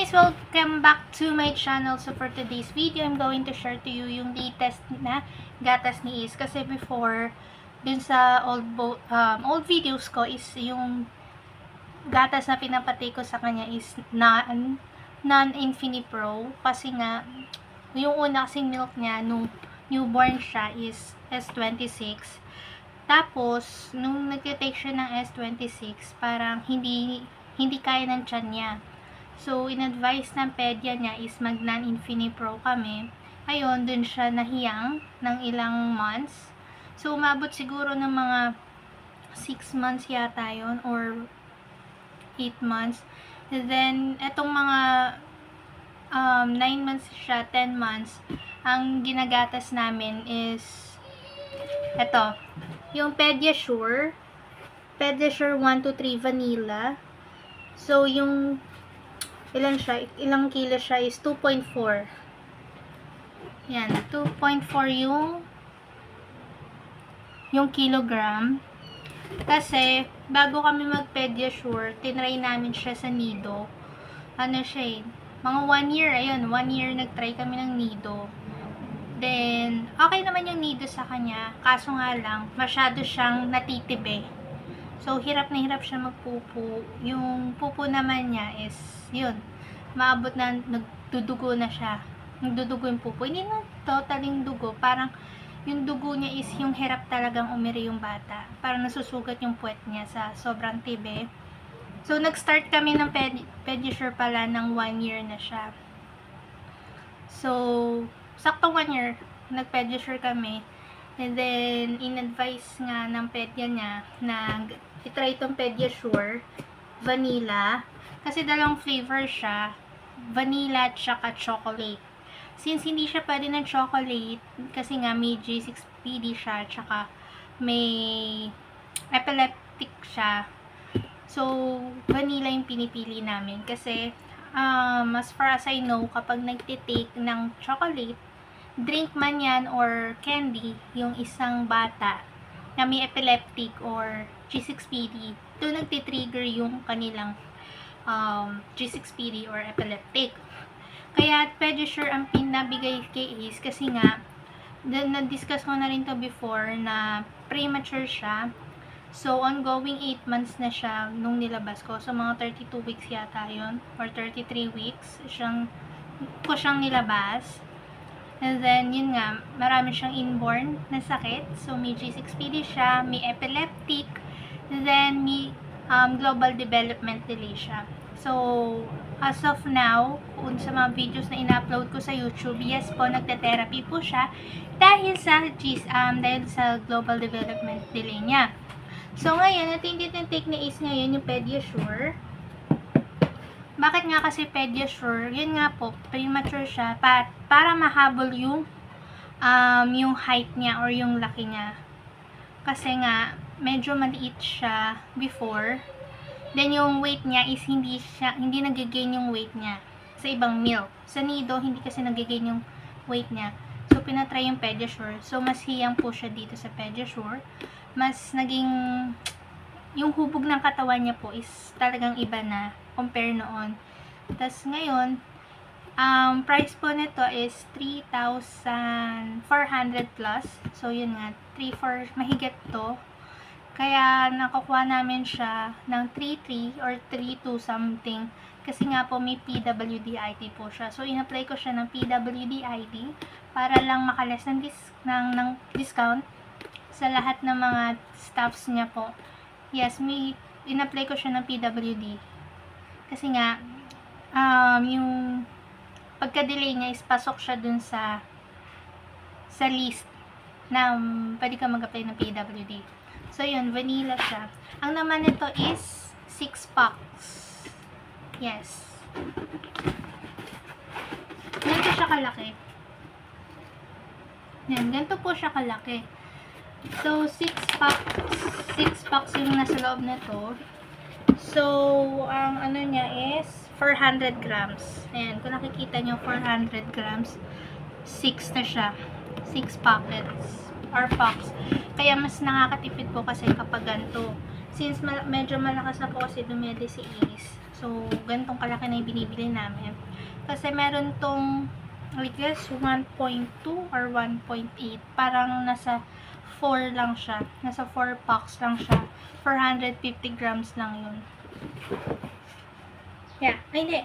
Guys, welcome back to my channel. So for today's video, I'm going to share to you yung latest na gatas ni Is. Kasi before, dun sa old videos ko is yung gatas na pinapatay ko sa kanya is non-Infinipro. Kasi nga, yung una kasing milk niya, nung newborn siya is S26. Tapos, nung nag-take siya ng S26, parang hindi kaya ng tiyan niya. So, in-advise ng pedya niya is mag non-Infinipro kami. Ayun, dun siya nahiyang ng ilang months. So, umabot siguro ng mga 6 months yata yun, or 8 months. And then, etong mga 9 months siya, 10 months, ang ginagatas namin is eto, yung Pediasure 1 to 3 vanilla. So, yung ilang kilo siya is 2.4. Yan, 2.4 yung kilogram. Kasi, bago kami mag-Pediasure, tinry namin siya sa Nido. Ano siya mga 1 year, ayun, 1 year nag-try kami ng Nido. Then, okay naman yung Nido sa kanya, kaso nga lang, masyado siyang natitibe. So, hirap na hirap siya magpupo. Yung pupo naman niya is, yun, maabot na, nagdudugo na siya. Nagdudugo yung pupo. Hindi na totaling dugo. Parang, yung dugo niya is yung hirap talagang umiri yung bata. Parang nasusugat yung puwet niya sa sobrang tibe. So, nag-start kami ng Pediasure pala ng 1 year na siya. So, sakto 1 year, nag-Pediasure kami. And then, in-advise nga ng pedya niya na itry itong Pediasure vanilla. Kasi dalawang flavor siya, vanilla at saka chocolate. Since hindi siya pwede ng chocolate, kasi nga may G6PD siya, tsaka may epileptic siya. So, vanilla yung pinipili namin. Kasi, as far as I know, kapag nagtitake ng chocolate, drink man yan or candy, yung isang bata na may epileptic or G6PD, doon nagtitrigger yung kanilang G6PD or epileptic. Kaya Pediasure ang pinabigay kay Ace kasi nga na-discuss ko na rin to before na premature siya. So, ongoing 8 months na siya nung nilabas ko. So, mga 32 weeks yata yun or 33 weeks ko siyang nilabas. And then, yun nga, marami siyang inborn na sakit. So, may G6PD siya, may epileptic, then may global development delay siya. So, as of now, kung sa mga videos na in-upload ko sa YouTube, yes po, nagte-therapy po siya dahil sa global development delay niya. So, ngayon, natin take ni Ace ngayon yung Pediasure. Bakit nga kasi Pediasure? Yun nga po, premature siya para mahabol yung height niya or yung laki niya. Kasi nga, medyo maliit siya before. Then, yung weight niya is hindi nag-gain yung weight niya sa ibang milk. Sa Nido, hindi kasi nag-gain yung weight niya. So, pinatry yung Pediasure. So, mas hiyang po siya dito sa Pediasure. Mas naging, yung hubog ng katawan niya po is talagang iba na compare noon. Tapos ngayon, price po nito is 3,400 plus. So, yun nga, 3,400, mahigit to. Kaya, nakukuha namin siya ng 3,300 or 3,200 something. Kasi nga po, may PWD-ID po siya. So, in-apply ko siya ng PWD-ID para lang makalas ng discount sa lahat ng mga staffs niya po. Yes, in-apply ko siya ng PWD. Kasi nga, yung pagka-delay niya is pasok siya dun sa list na pwede ka mag-apply ng PWD. So, yun, vanilla siya. Ang naman nito is 6 packs. Yes. Ganito siya kalaki. Yan, ganito po siya kalaki. So, 6 packs yung nasa loob nito. So, ang ano niya is 400 grams. Ayan, kung nakikita nyo, 400 grams. 6 na siya. 6 packets or packs. Kaya mas nakakatipid po kasi kapag ganito. Since medyo malakas na po kasi dumede si Ace. So, So, ganitong kalaki na yung binibili namin. Kasi meron tong, I guess, 1.2 or 1.8. Parang nasa 4 lang siya. Nasa 4 packs lang siya. 450 grams lang yun. Yeah. Ay, hindi.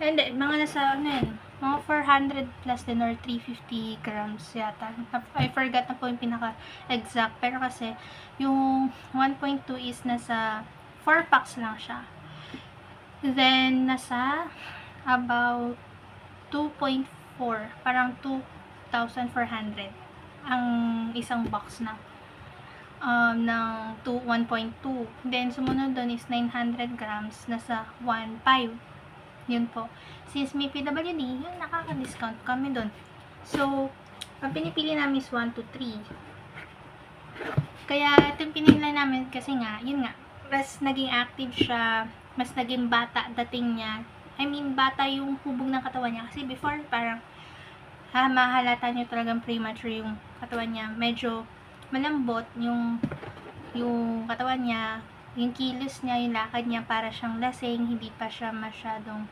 Hindi. Mga nasa, ano yun, mga 400 plus din or 350 grams yata. I forgot na po yung pinaka-exact. Pero kasi, yung 1.2 is nasa 4 packs lang siya. Then, nasa about 2.4. Parang 2,400 ang isang box na ng 1.2. Then, sumunod doon is 900 grams. Nasa 1.5. Yun po. Since may PWD, yun, nakaka-discount kami doon. So, ang pinipili namin is 1 to 3. Kaya, itong pinili namin kasi nga, yun nga, mas naging active siya, mas naging bata dating niya. I mean, bata yung hubog ng katawan niya. Kasi before, parang, mahalata niyo talagang premature yung katawan niya. Medyo malambot yung katawan niya, yung kilos niya, yung lakad niya, para siyang lasing, hindi pa siya masyadong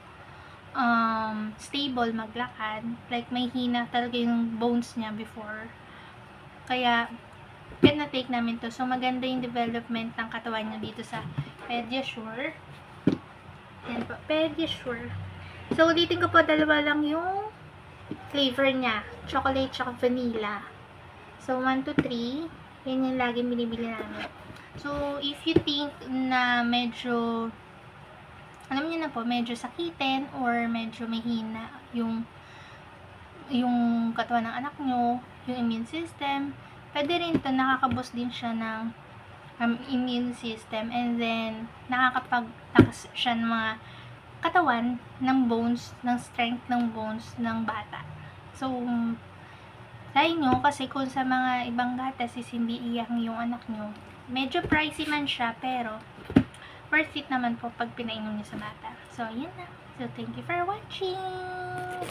stable maglakad. Like, may hina talaga yung bones niya before. Kaya, na-take namin to. So, maganda yung development ng katawan niya dito sa Pediasure. Yan po, Pediasure. So, ulitin ko po, dalawa lang yung flavor niya. Chocolate tsaka vanilla. So, 1 to 3. Yan yung laging binibili namin. So, if you think na medyo, alam niyo na po, medyo sakitin or medyo mahina yung katawan ng anak nyo, yung immune system, pwede rin ito, nakakaboost din siya ng immune system, and then nakakapagtakas siya ng mga katawan, ng bones, ng strength ng bones ng bata. So, sa inyo, kasi kung sa mga ibang gatas is hindi iyak yung anak nyo, medyo pricey man siya, pero worth it naman po pag pinainom niyo sa bata. So, yun na. So, thank you for watching!